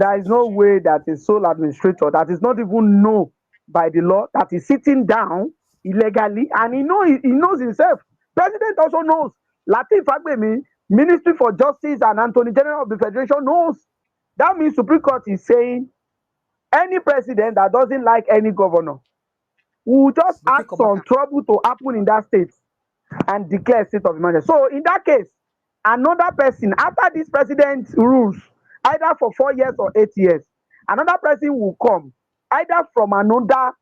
There is no way that a sole administrator that is not even known by the law, that is sitting down illegally, and he knows himself. President also knows. Lateef Fagbemi, Ministry for Justice and Attorney General of the Federation knows. That means Supreme Court is saying any president that doesn't like any governor will just Go quick ask some trouble to happen in that state and declare state of emergency. So in that case, another person after this president rules, either for 4 years or 8 years, another person will come, either from another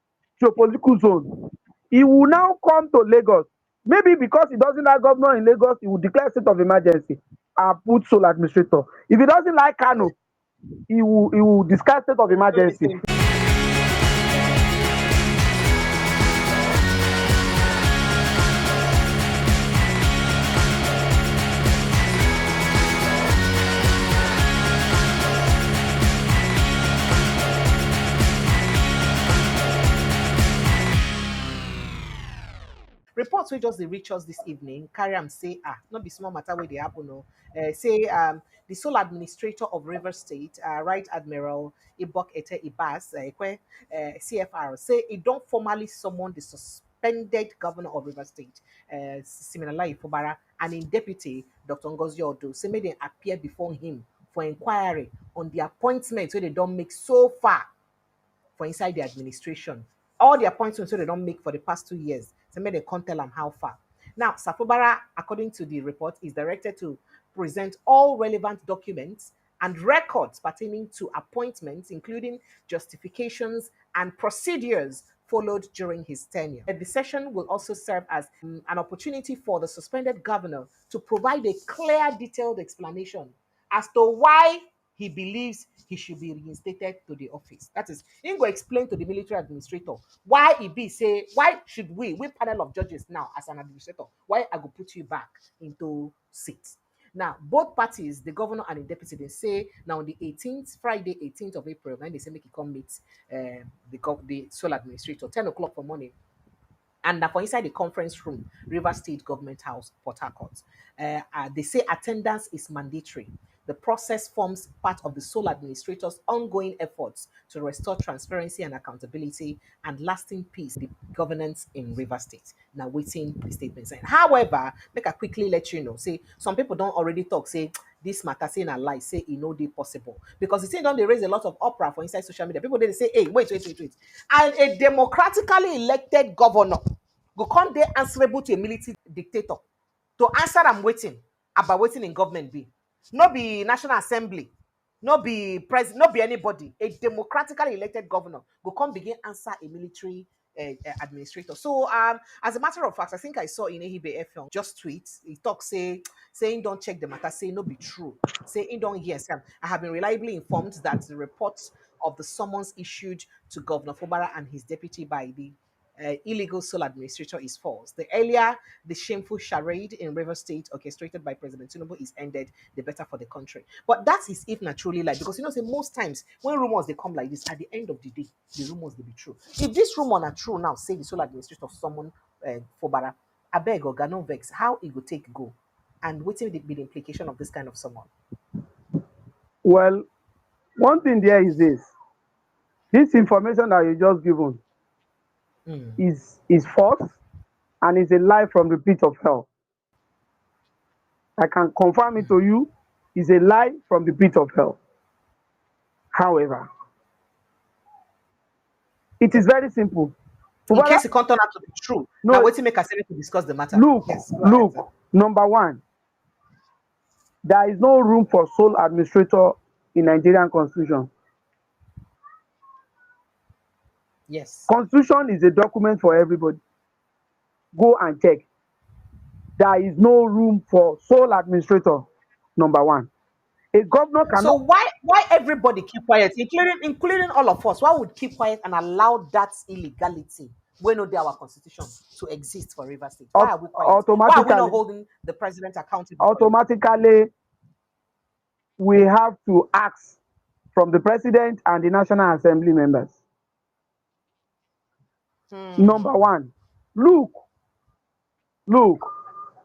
geopolitical zone. He will now come to Lagos. Maybe because he doesn't like governor in Lagos, he will declare state of emergency and put sole administrator. If he doesn't like Kano, he will discuss state of emergency. Reports wey just dey reach us this evening carry am say not be small matter wey dey happen o. Say the sole administrator of Rivers State, Right Admiral Ibas, CFR, say he don formally summon the suspended governor of Rivers State, Siminalayi Fubara, and im deputy Dr Ngozi Odu, say make dem appear before him for inquiry on the appointments wey they don make so far for inside the administration. All the appointments wey they don't make for the past 2 years. So make they come tell them how far. Now, Fubara, according to the report, is directed to present all relevant documents and records pertaining to appointments, including justifications and procedures followed during his tenure. The session will also serve as an opportunity for the suspended governor to provide a clear, detailed explanation as to why he believes he should be reinstated to the office. That is, he go explain to the military administrator why he be say, why should we panel of judges now as an administrator, why I go put you back into seat. Now, both parties, the governor and the deputy, they say now on the 18th, Friday, 18th of April, when they say make he come meet the sole administrator, 10 o'clock for morning. And for inside the conference room, Rivers State Government House, Port Harcourt. They say attendance is mandatory. The process forms part of the sole administrator's ongoing efforts to restore transparency and accountability and lasting peace in the governance in Rivers State. Now, waiting the statement saying. However, make I quickly let you know, say some people don't already talk, say this matter saying a lie, say it no dey possible. Because the thing don't they raise a lot of uproar for inside social media. People they say, hey, wait. And a democratically elected governor go come dey answerable to a military dictator to answer am waiting about waiting in government be. No be National Assembly, no be president, no be anybody. A democratically elected governor go come begin answer a military administrator. So as a matter of fact, I think I saw in Ehibe FM just tweets. He talk saying don't check the matter, say no be true. Say he don't hear. Say, I have been reliably informed that the report of the summons issued to Governor Fubara and his deputy by the illegal sole administrator is false. The shameful charade in Rivers State orchestrated by President Tinubu is ended, the better for the country. But that is if naturally like, because say most times when rumors they come like this, at the end of the day, the rumors they be true. If this rumor are true now, say the sole administrator of someone Fubara, abeg or Gano vex, how it go take go? And what will be the implication of this kind of someone? Well, one thing there is this information that you just given is false and is a lie from the pit of hell. I can confirm it to you, is a lie from the pit of hell. However, it is very simple. In case it can't turn out to be true, now wait to make us to discuss the matter. Look, number one, there is no room for sole administrator in Nigerian constitution. Yes. Constitution is a document for everybody. Go and check. There is no room for sole administrator. Number one. A governor cannot. So why everybody keep quiet, including all of us? Why would keep quiet and allow that illegality when no our constitution to exist for Rivers State? Why are we quiet? Why are we not holding the president accountable? Automatically, we have to ask from the president and the National Assembly members. Number one, look,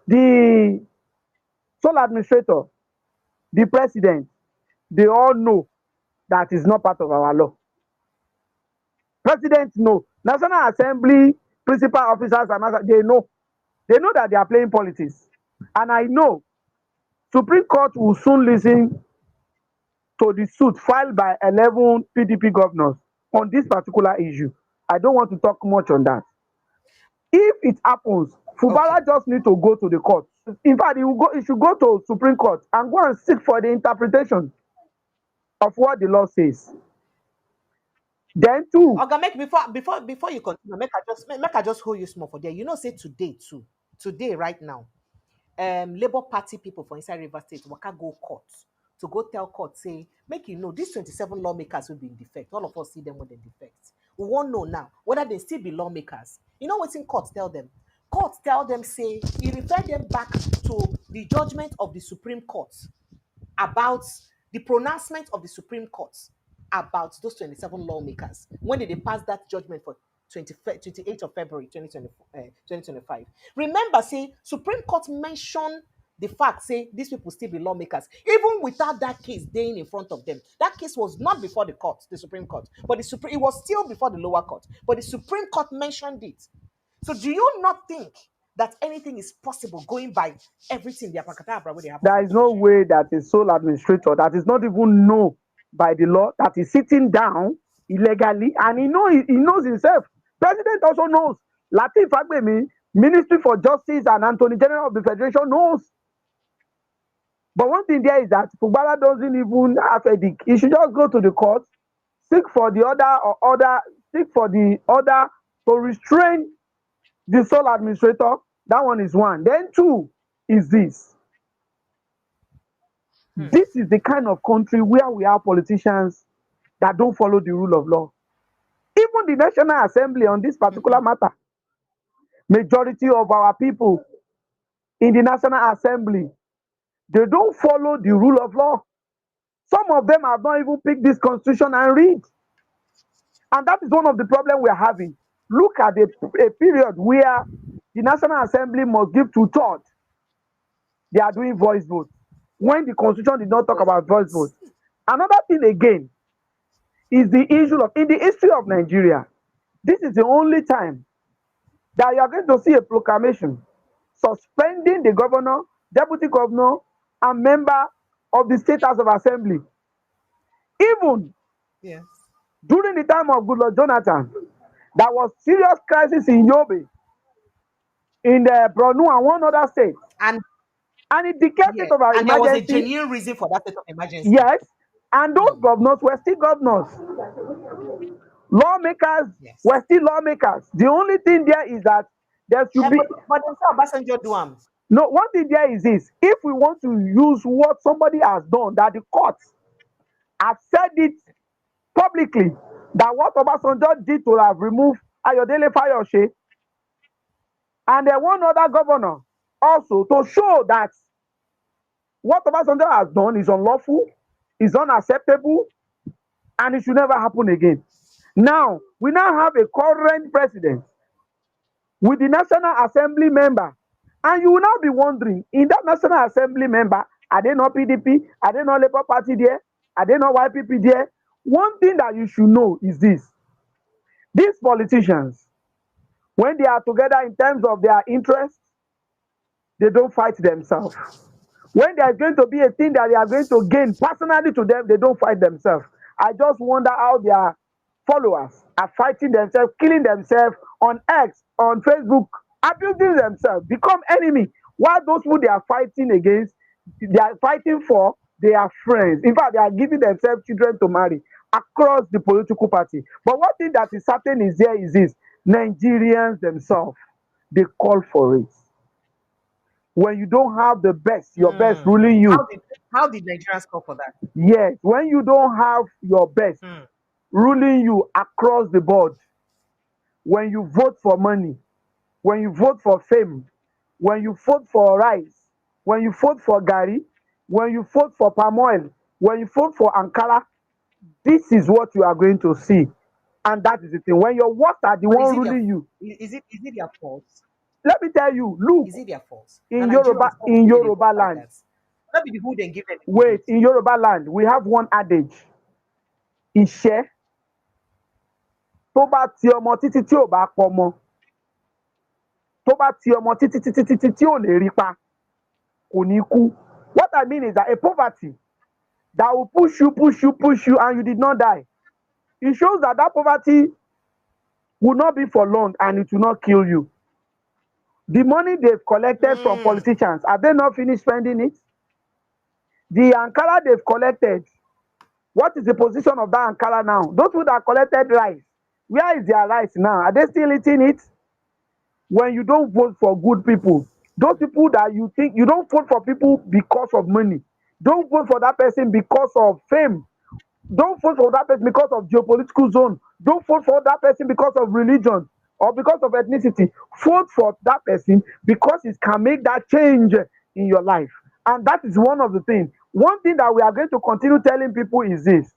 the sole administrator, the president, they all know that is not part of our law. President know, National Assembly principal officers and they know that they are playing politics. And I know Supreme Court will soon listen to the suit filed by 11 PDP governors on this particular issue. I don't want to talk much on that. If it happens, Okay. Fubara just need to go to the court. In fact, he should go to Supreme Court and go and seek for the interpretation of what the law says. Then too, Oga, make before you continue, make I just hold you small for there. You know, say today too, today right now, Labour Party people for inside Rivers State waka go court to go tell court say make you know these 27 lawmakers will be in defect. All of us see them when they defect. We won't know now whether they still be lawmakers. You know what's in court tell them? Court tell them say he refer them back to the judgment of the Supreme Court about the pronouncement of the Supreme Court about those 27 lawmakers when did they pass that judgment for 28th of February 2025. Remember, say, Supreme Court mentioned the fact, say, these people still be lawmakers, even without that case being in front of them. That case was not before the court, the Supreme Court, but it was still before the lower court, but the Supreme Court mentioned it. So do you not think that anything is possible going by everything the apacadabra where they happen there for is no judiciary? way that a sole administrator that is not even known by the law, that is sitting down illegally, and he knows himself. President also knows. Lateef Fagbemi, Ministry for Justice and Attorney General of the Federation knows. But one thing there is that Fubara doesn't even have a dick. He should just go to the court, seek for the seek for the order to restrain the sole administrator. That one is one. Then two is this. Hmm. This is the kind of country where we have politicians that don't follow the rule of law. Even the National Assembly on this particular matter, majority of our people in the National Assembly, they don't follow the rule of law. Some of them have not even picked this constitution and read. And that is one of the problems we are having. Look at a period where the National Assembly must give two-thirds. They are doing voice vote. When the constitution did not talk Voice about voice vote. votes. Another thing again is the issue of, in the history of Nigeria, this is the only time that you are going to see a proclamation suspending the governor, deputy governor, and member of the State House of Assembly. Even Yes. during the time of Goodluck Jonathan, there was serious crisis in Yobe, in the Borno and one other state, And and it declared state yes, of and there was a emergency. genuine reason for that state of emergency. Yes, and those Hmm. governors were still governors. Lawmakers were Yes. still lawmakers. The only thing there is that there should be But then say Obasanjo do am. no. One thing there is this: if we want to use what somebody has done, that the courts have said it publicly, that what Obasanjo did to have removed Ayodele Fayose and then one other governor also, to show that what Obasanjo has done is unlawful, is unacceptable, and it should never happen again. Now, we now have a current president with the National Assembly member, and you will now be wondering, in that National Assembly member, are they not PDP? Are they not Labour Party there? Are they not YPP there? One thing that you should know is this: these politicians, when they are together in terms of their interests, they don't fight themselves. When there is going to be a thing that they are going to gain personally to them, they don't fight themselves. I just wonder how their followers are fighting themselves, killing themselves on X, on Facebook, abusing themselves, become enemy. While those who they are fighting against, they are fighting for, they are friends. In fact, they are giving themselves children to marry across the political party. But one thing that is certain is there is this: Nigerians themselves, they call for it. When you don't have the best, your best Hmm. ruling you. How did Nigerians call for that? Yes, when you don't have your best Hmm. ruling you across the board, when you vote for money, when you vote for fame, when you vote for rice, when you vote for gari, when you vote for palm oil, when you vote for Ankara, this is what you are going to see. And that is the thing. When your words are the But is one it their ruling you, is it their fault? let me tell you, look, Is it their fault? Now in Nigeria Yoruba, is come in where they Yoruba talk like land, that. Not be the who then give them the wait, mandate. in Yoruba land, we have one adage. ìṣẹ́ tó bá ti ọmọ títí tí ò bá pọmọ, tó bá ti ọmọ títí títí títí tí ò lè rí pa, kò ní kú. What I mean is that a poverty that will push you and you did not die, it shows that that poverty will not be for long and it will not kill you. The money they've collected from politicians, have they not finished spending it? The Ankara they've collected, what is the position of that Ankara now? Those people that collected rice, where is their rice now? Are they still eating it? When you don't vote for good people, those people that you think, you don't vote for people because of money. Don't vote for that person because of fame. Don't vote for that person because of geopolitical zone. Don't vote for that person because of religion or because of ethnicity. Vote for that person because it can make that change in your life. And that is one of the things. One thing that we are going to continue telling people is this: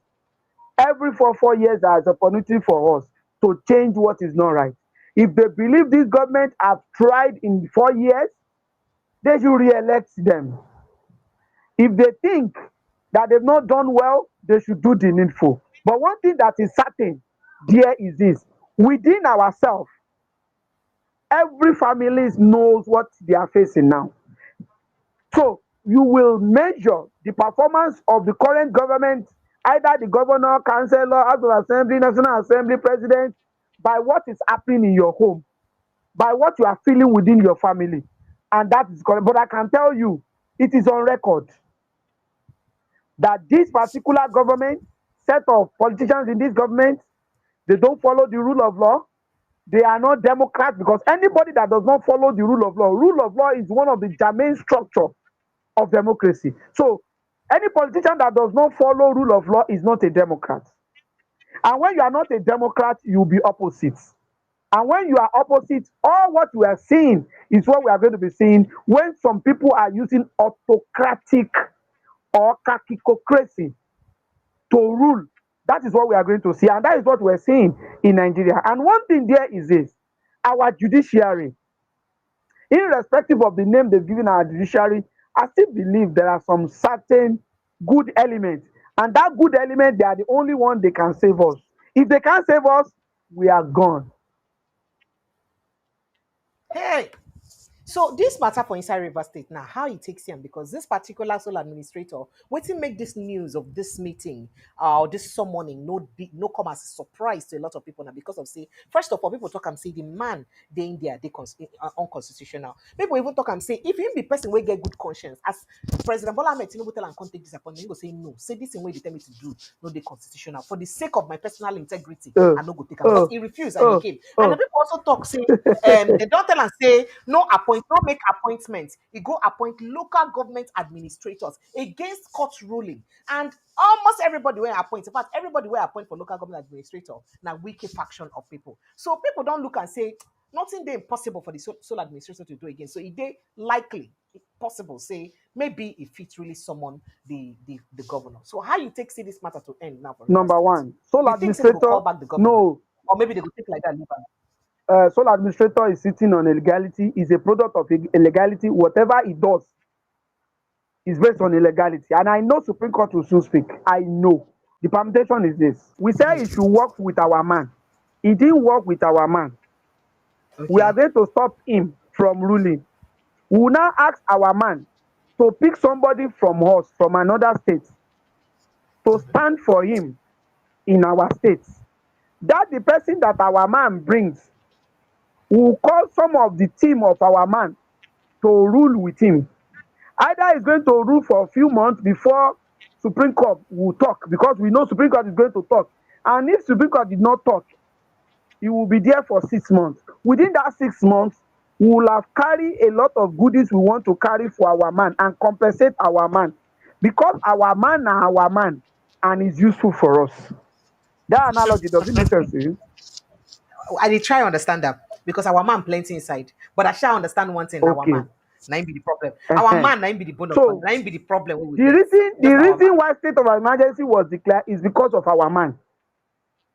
every 4 years there is opportunity for us to change what is not right. If they believe this government have tried in 4 years, they should re-elect them. If they think that they've not done well, they should do the needful. But one thing that is certain there is this: within ourselves, every family knows what they are facing now. So you will measure the performance of the current government, either the governor, councillor, house of assembly, national assembly, president, by what is happening in your home, by what you are feeling within your family. And that is correct. But I can tell you, it is on record that this particular government, set of politicians in this government, they don't follow the rule of law. They are not democrats, because anybody that does not follow the rule of law is one of the germane structure of democracy. So any politician that does not follow rule of law is not a democrat. And when you are not a democrat, you will be opposite. And when you are opposite, all what we are seeing is what we are going to be seeing when some people are using autocratic or kakikocracy to rule. That is what we are going to see, and that is what we're seeing in Nigeria. And one thing there is this: our judiciary, irrespective of the name they've given our judiciary, I still believe there are some certain good elements, and that good element, they are the only one they can save us. If they can't save us, we are gone. Hey, so this matter for inside River State now, how it takes him, because this particular sole administrator, waiting make this news of this meeting or this summoning no come as a surprise to a lot of people now, because of say, first of all, people talk and say the man they in there they unconstitutional. People even talk and say if him be person will get good conscience, as President Bola Ahmed Tinubu tell and can't take disappointment, he go say no, say this thing way they tell me to do, no they constitutional. For the sake of my personal integrity, I no go take him, because he refused and he came. And the people also talk say they don't tell and say no make appointments. He go appoint local government administrators against court ruling. And almost everybody will appoint. In fact, everybody will appoint for local government administrator. Now weak faction of people. So people don't look and say nothing they impossible for the sole administrator to do again. So it they likely possible say maybe if it really summon the governor. So how you take see this matter to end now? For Number one, sole you think they will administrator, call back the governor? no. Or maybe they will take like that. Leave am? Sole administrator is sitting on illegality, is a product of illegality. Whatever he does is based on illegality. And I know Supreme Court will soon speak. I know. The permutation is this: we say he should work with our man. He didn't work with our man. Okay. We are going to stop him from ruling. We will now ask our man to pick somebody from us, from another state, to stand for him in our state. That the person that our man brings, we will call some of the team of our man to rule with him. Either he's going to rule for a few months before Supreme Court will talk, because we know Supreme Court is going to talk. And if Supreme Court did not talk, he will be there for 6 months. Within that 6 months, we will have carried a lot of goodies we want to carry for our man and compensate our man, because our man is our man and is useful for us. That analogy, does it make sense to you? I dey try understand that, because our man plenty inside. But I shall understand one thing, our Okay. man. Na him be the problem. Our Uh-huh. man, na him be the bone of So na him be the problem wey we the get. reason the Just our man. reason why state of emergency was declared is because of our man.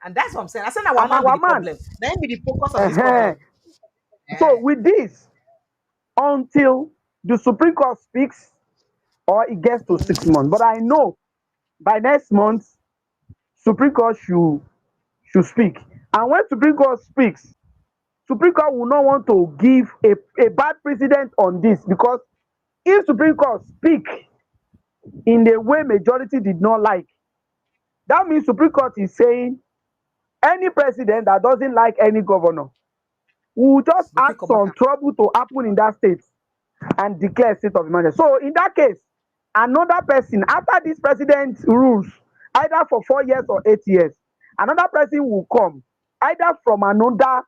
And that's what I'm saying. I said our And man be our the man, problem. Na him be the focus of this uh-huh. problem. So Eh. with this, until the Supreme Court speaks or it gets to 6 months, but I know by next month Supreme Court should speak. And when Supreme Court speaks, Supreme Court will not want to give a bad precedent on this, because if Supreme Court speak in a way majority did not like, that means Supreme Court is saying any president that doesn't like any governor will just Go quick ask about some trouble to happen in that state and declare state of emergency. So in that case, another person, after this president rules, either for 4 years or 8 years, another person will come, either from another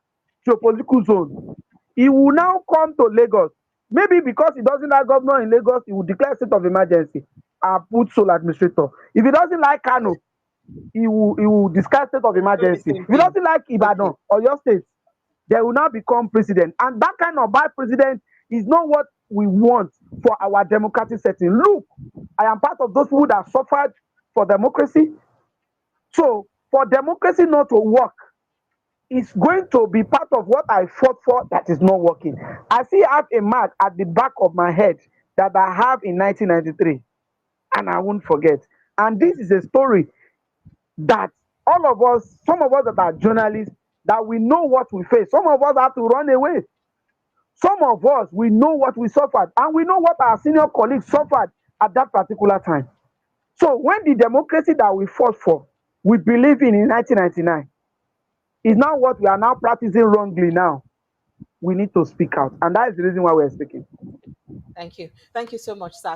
geopolitical zone. He will now come to Lagos. Maybe because he doesn't like governor in Lagos, he will declare state of emergency and put sole administrator. If he doesn't like Kano, he will discuss state of do the emergency. same If he thing. doesn't like Okay. Ibadan or your state, they will now become president. And that kind of bad president is not what we want for our democratic setting. Look, I am part of those people that suffered for democracy. So for democracy not to work, it's going to be part of what I fought for that is not working. I still have a mark at the back of my head that I have in 1993, and I won't forget. And this is a story that all of us, some of us that are journalists, that we know what we face. Some of us have to run away. Some of us, we know what we suffered, and we know what our senior colleagues suffered at that particular time. So when the democracy that we fought for, we believe in 1999, is now what we are now practicing wrongly now, we need to speak out. And that is the reason why we're speaking. Thank you. Thank you so much, sir.